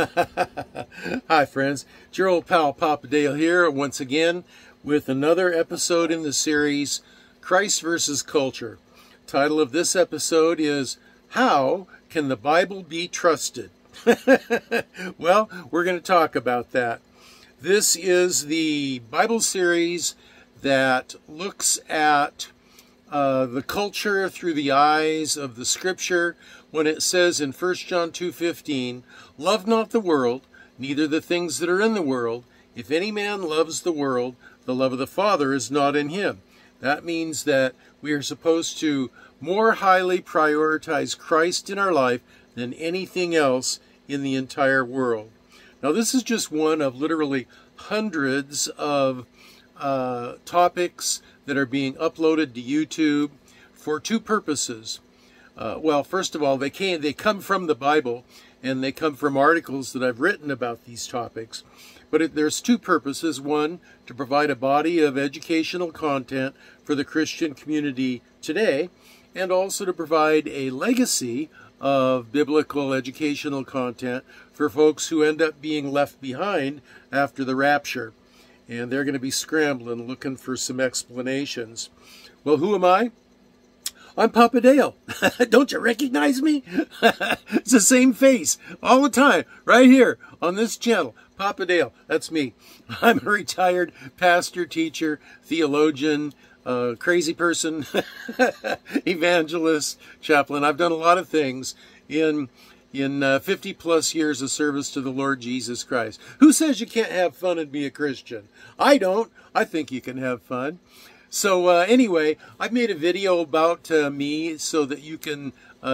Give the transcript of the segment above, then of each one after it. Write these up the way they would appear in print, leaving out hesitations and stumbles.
Hi friends, it's your old pal Papa Dale here once again with another episode in the series Christ versus Culture. Title of this episode is How Can the Bible Be Trusted? Well, we're going to talk about that. This is the Bible series that looks at the culture through the eyes of the Scripture when it says in 1 John 2:15, "Love not the world, neither the things that are in the world. If any man loves the world, the love of the Father is not in him." That means that we are supposed to more highly prioritize Christ in our life than anything else in the entire world. Now, this is just one of literally hundreds of topics that are being uploaded to YouTube for two purposes. Well, first of all, they come from the Bible, and they come from articles that I've written about these topics. But there's two purposes. One, to provide a body of educational content for the Christian community today, and also to provide a legacy of biblical educational content for folks who end up being left behind after the rapture. And they're going to be scrambling, looking for some explanations. Well, who am I? I'm Papa Dale. Don't you recognize me? It's the same face all the time, right here on this channel. Papa Dale, that's me. I'm a retired pastor, teacher, theologian, crazy person, evangelist, chaplain. I've done a lot of things in 50 plus years of service to the Lord Jesus Christ. Who says you can't have fun and be a Christian? I don't. I think you can have fun. So anyway, I've made a video about me so that you can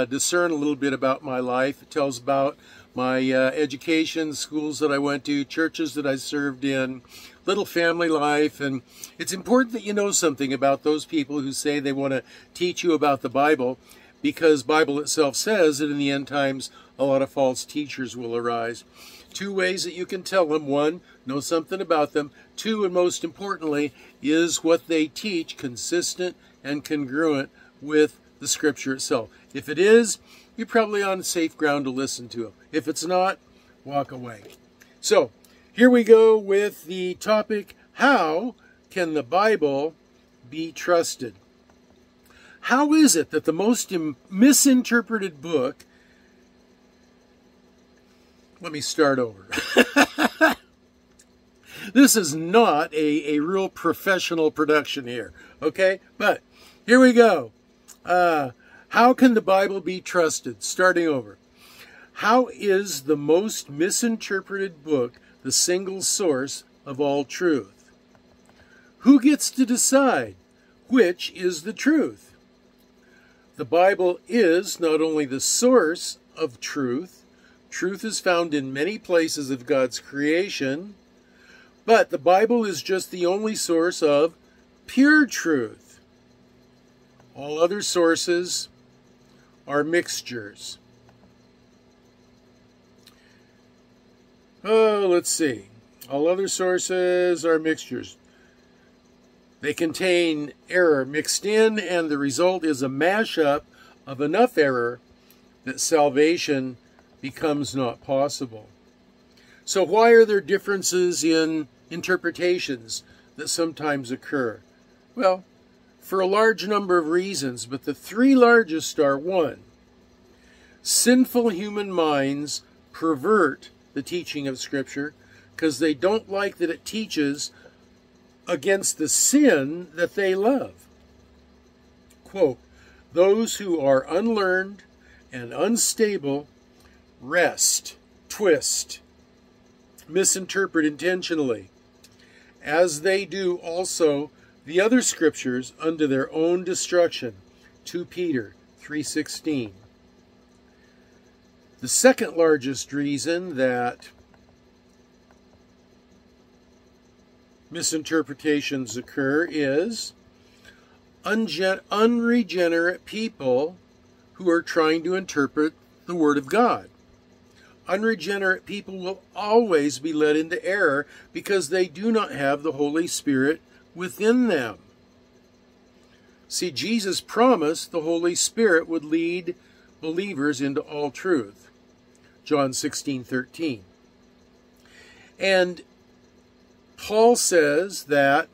discern a little bit about my life. It tells about my education, schools that I went to, churches that I served in, little family life. And it's important that you know something about those people who say they want to teach you about the Bible, because Bible itself says that in the end times a lot of false teachers will arise. Two ways that you can tell them. One, know something about them. Two, and most importantly, is what they teach consistent and congruent with the Scripture itself. If it is, you're probably on safe ground to listen to them. If it's not, walk away. So, here we go with the topic, how can the Bible be trusted? How is it that the most misinterpreted book... Let me start over. This is not a real professional production here, okay? But here we go. How can the Bible be trusted? Starting over. How is the most misinterpreted book the single source of all truth? Who gets to decide which is the truth? The Bible is not only the source of truth. Truth is found in many places of God's creation, but the Bible is just the only source of pure truth. All other sources are mixtures. Oh, let's see. All other sources are mixtures. They contain error mixed in, and the result is a mashup of enough error that salvation becomes not possible. So why are there differences in interpretations that sometimes occur? Well, for a large number of reasons, but the three largest are: one, sinful human minds pervert the teaching of Scripture because they don't like that it teaches against the sin that they love. Quote, "Those who are unlearned and unstable wrest, twist, misinterpret intentionally, as they do also the other Scriptures unto their own destruction." 2 Peter 3:16. The second largest reason that misinterpretations occur is unregenerate people who are trying to interpret the Word of God. Unregenerate people will always be led into error because they do not have the Holy Spirit within them. See, Jesus promised the Holy Spirit would lead believers into all truth. John 16:13. And Paul says that,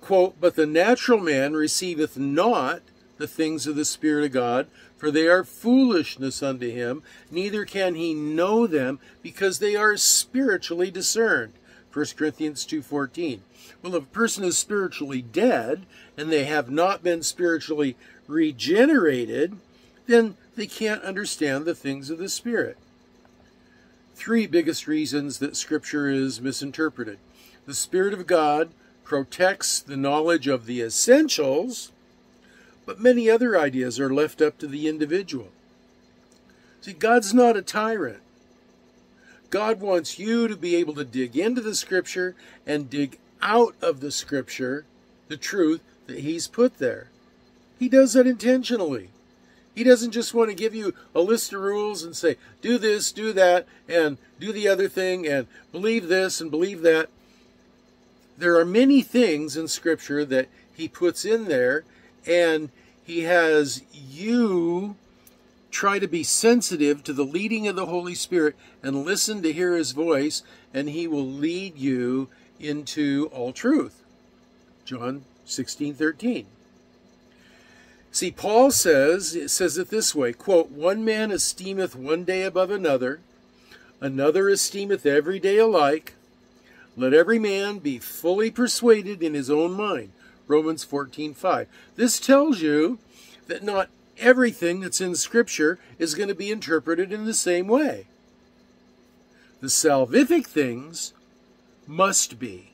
quote, "But the natural man receiveth not the things of the Spirit of God, for they are foolishness unto him, neither can he know them, because they are spiritually discerned." 1 Corinthians 2:14. Well, if a person is spiritually dead, and they have not been spiritually regenerated, then they can't understand the things of the Spirit. Three biggest reasons that Scripture is misinterpreted. The Spirit of God protects the knowledge of the essentials, but many other ideas are left up to the individual. See, God's not a tyrant. God wants you to be able to dig into the Scripture and dig out of the Scripture the truth that He's put there. He does that intentionally. He doesn't just want to give you a list of rules and say, do this, do that, and do the other thing, and believe this and believe that. There are many things in Scripture that He puts in there, and He has you try to be sensitive to the leading of the Holy Spirit and listen to hear His voice, and He will lead you into all truth. John 16:13. See, Paul says it this way, quote, "One man esteemeth one day above another, another esteemeth every day alike. Let every man be fully persuaded in his own mind." Romans 14:5. This tells you that not everything that's in Scripture is going to be interpreted in the same way. The salvific things must be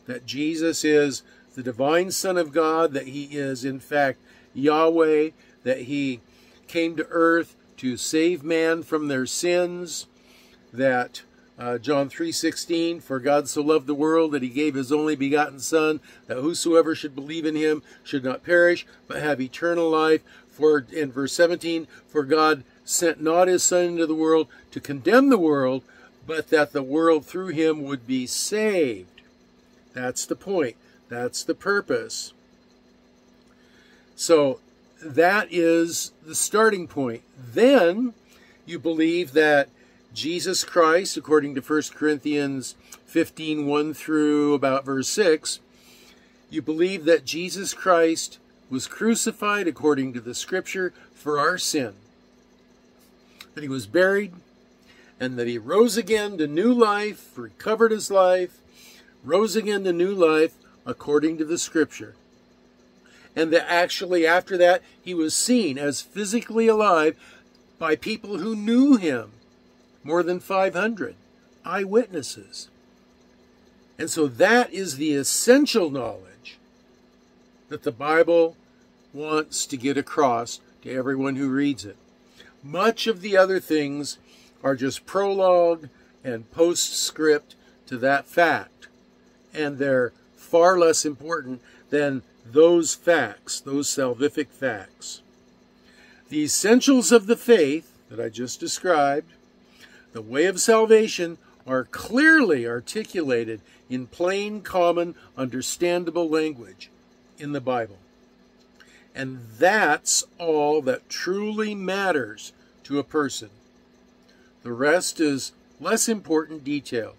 that Jesus is the divine Son of God, that He is, in fact, Yahweh, that He came to earth to save man from their sins, that John 3:16, "For God so loved the world that He gave His only begotten Son, that whosoever should believe in Him should not perish, but have eternal life." For in verse 17, "For God sent not His Son into the world to condemn the world, but that the world through Him would be saved." That's the point. That's the purpose. So that is the starting point. Then you believe that Jesus Christ, according to 1 Corinthians 15:1 through about verse 6, you believe that Jesus Christ was crucified according to the Scripture for our sin, that He was buried, and that He rose again to new life, recovered His life, rose again to new life according to the Scripture. And that actually after that He was seen as physically alive by people who knew Him, more than 500 eyewitnesses. And so that is the essential knowledge that the Bible wants to get across to everyone who reads it. Much of the other things are just prologue and postscript to that fact, and they're far less important than those facts, those salvific facts. The essentials of the faith that I just described, the way of salvation, are clearly articulated in plain, common, understandable language in the Bible. And that's all that truly matters to a person. The rest is less important detail,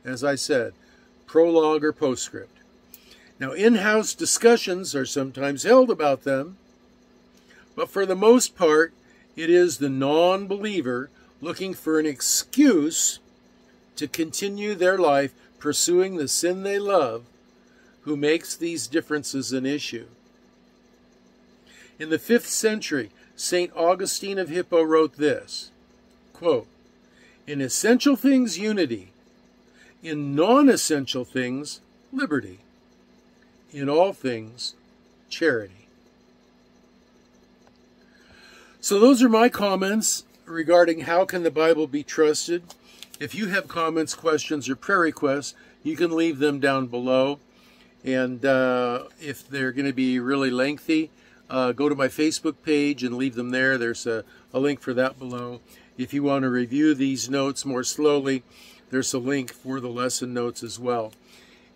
as I said, prologue or postscript. Now, in-house discussions are sometimes held about them, but for the most part, it is the non-believer looking for an excuse to continue their life pursuing the sin they love who makes these differences an issue. In the 5th century, St. Augustine of Hippo wrote this, quote, "In essential things, unity. In non-essential things, liberty. In all things, charity." So those are my comments regarding how can the Bible be trusted. If you have comments, questions, or prayer requests, you can leave them down below. And if they're going to be really lengthy, go to my Facebook page and leave them there. There's a link for that below. If you want to review these notes more slowly, there's a link for the lesson notes as well.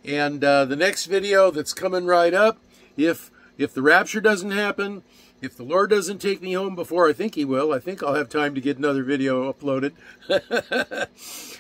And the next video that's coming right up, if the rapture doesn't happen, If the Lord doesn't take me home before I think he will, I think I'll have time to get another video uploaded.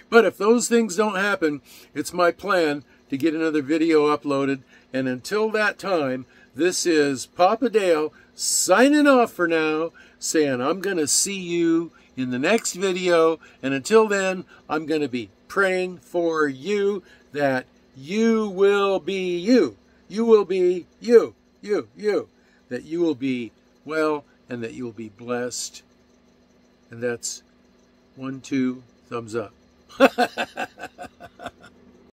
But if those things don't happen, it's my plan to get another video uploaded. And until that time, this is Papa Dale signing off for now, saying I'm going to see you in the next video. And until then, I'm going to be praying for you that you will be you. You will be you. That you will be well and that you will be blessed. And that's 1, 2, thumbs up.